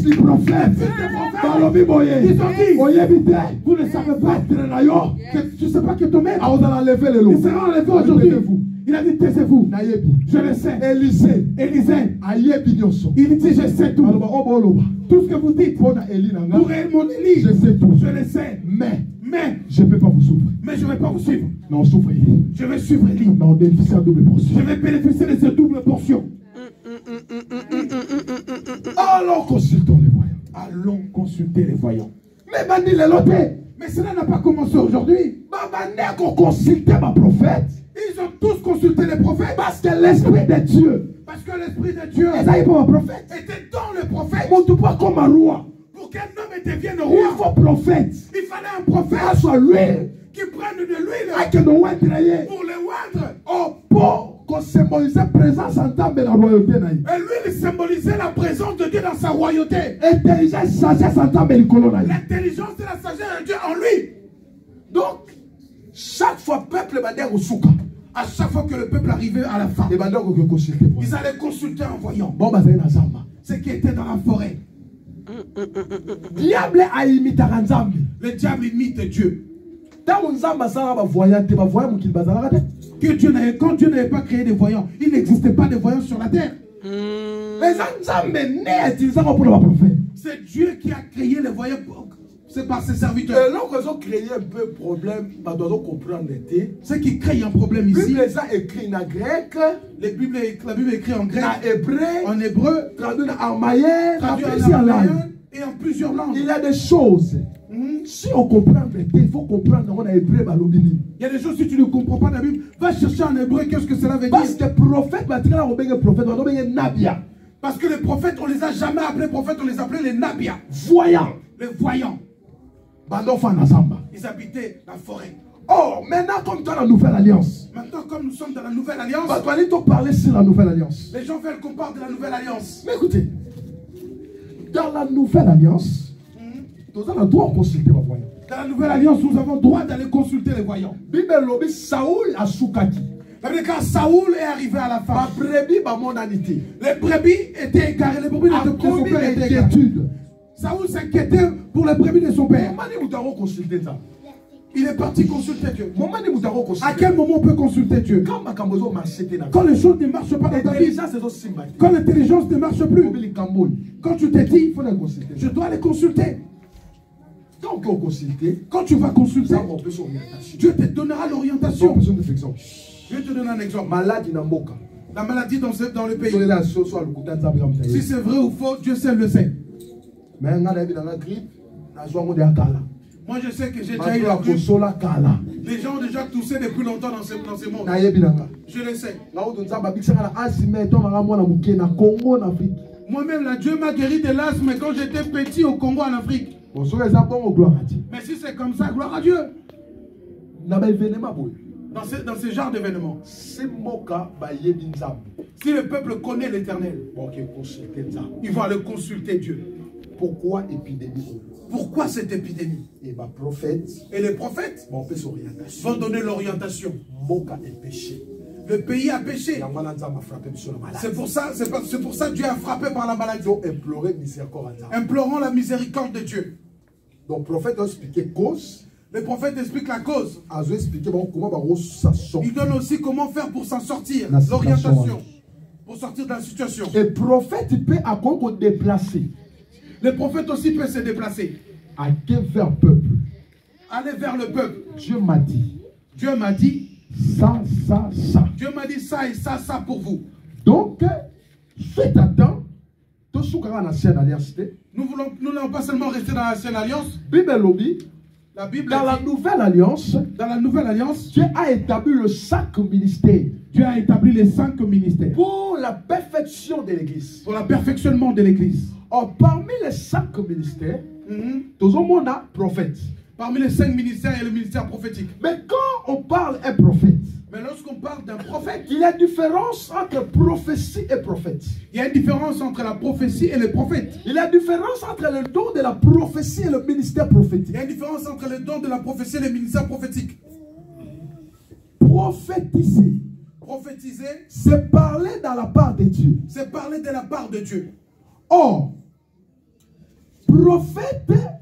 Les prophètes, ils ont dit, vous ne savez pas, tu ne sais pas que ton maître, il sera enlevé aujourd'hui. Il a dit, taisez-vous. Je le sais. Élisée, il dit, je sais tout. Tout ce que vous dites, pour mon Élie, je sais tout. Je le sais. Mais je ne peux pas vous suivre. Mais je ne vais pas vous suivre. Non, souffre Élie. Je vais suivre Élie. Non, bénéficier de double portion. Je vais bénéficier de cette double portion. Allons consultons les voyants. Allons consulter les voyants. Mais Bandi les lotés. Mais cela n'a pas commencé aujourd'hui. Consulter ma prophète. Ils ont tous consulté les prophètes. Parce que l'esprit de Dieu. Parce que l'esprit de Dieu. Était dans le prophète. Comme un roi. Pour qu'un homme devienne roi. Il faut prophète. Il fallait un prophète. Soit l'huile. Qui prenne de l'huile. Pour le oindre. Oh, pour symboliser la présence en temps de la royauté. Et lui, il symbolisait la présence de Dieu dans sa royauté. Intelligence, sagesse en temps de l'écolonie. L'intelligence et la sagesse de Dieu en lui. Donc, chaque fois le peuple va dire au souka. À chaque fois que le peuple arrivait à la fin, ils allaient consulter un voyant. Ce qui était dans la forêt. Le diable imite Dieu. Que Dieu quand Dieu n'avait pas créé des voyants, il n'existait pas de voyants sur la terre. C'est Dieu qui a créé les voyants. C'est par ses serviteurs. Lorsqu'ils ont créé un peu de problème, ce qui crée un problème ici. La Bible est écrite en grec. La Bible est écrite en grec. En hébreu. Traduit en mayen. Traduit en langue. Et en plusieurs langues. Il y a des choses. Si on comprend l'été, il faut comprendre en hébreu. Il y a des choses, si tu ne comprends pas la Bible, va chercher en hébreu qu'est-ce que cela veut dire. Parce que prophète, parce que les prophètes, on ne les a jamais appelés prophètes, on les appelait les nabia. Voyants. Les voyants. Ils habitaient la forêt. Oh, maintenant, comme dans la nouvelle alliance. Maintenant, comme nous sommes dans la nouvelle alliance. Parler sur la nouvelle alliance. Les gens veulent qu'on parle de la nouvelle alliance. Mais écoutez, dans la nouvelle alliance, nous avons le droit de consulter les voyants. Dans la nouvelle alliance, nous avons le droit d'aller consulter les voyants. Bible lobby Saoul a soukaki. Quand Saoul est arrivé à la fin, les brebis étaient égarées, les brebis de son père étaient égarées. Saoul s'inquiétait pour les brebis de son père. Il est parti consulter Dieu. À quel moment on peut consulter Dieu? Quand les choses ne marchent pas dans ta vie. Quand l'intelligence ne marche plus. Quand tu t'es dit, je dois aller consulter. Quand tu vas consulter, Dieu te donnera l'orientation. Je vais te donner un exemple. La maladie dans le pays. Si c'est vrai ou faux, Dieu seul le sait. Moi je sais que j'ai déjà eu la grippe. Les gens ont déjà toussé depuis longtemps dans ces mondes. Je le sais. Moi-même, Dieu m'a guéri de l'asthme quand j'étais petit au Congo en Afrique. Mais si c'est comme ça, gloire à Dieu. Dans ce genre d'événement. Si le peuple connaît l'Éternel, ils vont aller consulter Dieu. Pourquoi épidémie? Pourquoi cette épidémie? Et les prophètes vont donner l'orientation. Le pays a péché. C'est pour ça que Dieu a frappé par la maladie. Implorons la miséricorde de Dieu. Donc, le prophète a expliqué cause. Le prophète explique la cause. Il donne aussi comment faire pour s'en sortir. L'orientation. Pour sortir de la situation. Et le prophète peut encore déplacer. Le prophète aussi peut se déplacer. Aller vers le peuple. Aller vers le peuple. Dieu m'a dit. Dieu m'a dit. Ça, ça, ça. Dieu m'a dit ça et ça, ça pour vous. Donc, faites attendre. Nous n'allons pas seulement rester dans l'ancienne alliance. La Bible dans la nouvelle alliance. Dans la nouvelle alliance. Dieu a établi le 5 ministères. Dieu a établi les 5 ministères. Pour la perfection de l'église. Pour le perfectionnement de l'église. Or, parmi les 5 ministères, tout le monde a prophète. Parmi les 5 ministères, il y a le ministère prophétique. Mais quand on parle d'un prophète, mais lorsqu'on parle d'un prophète, il y a une différence entre prophétie et prophète. Il y a une différence entre la prophétie et le prophète. Il y a une différence entre le don de la prophétie et le ministère prophétique. Il y a une différence entre le don de la prophétie et le ministère prophétique. Prophétiser. Prophétiser, c'est parler dans la part de Dieu. C'est parler de la part de Dieu. Or, prophète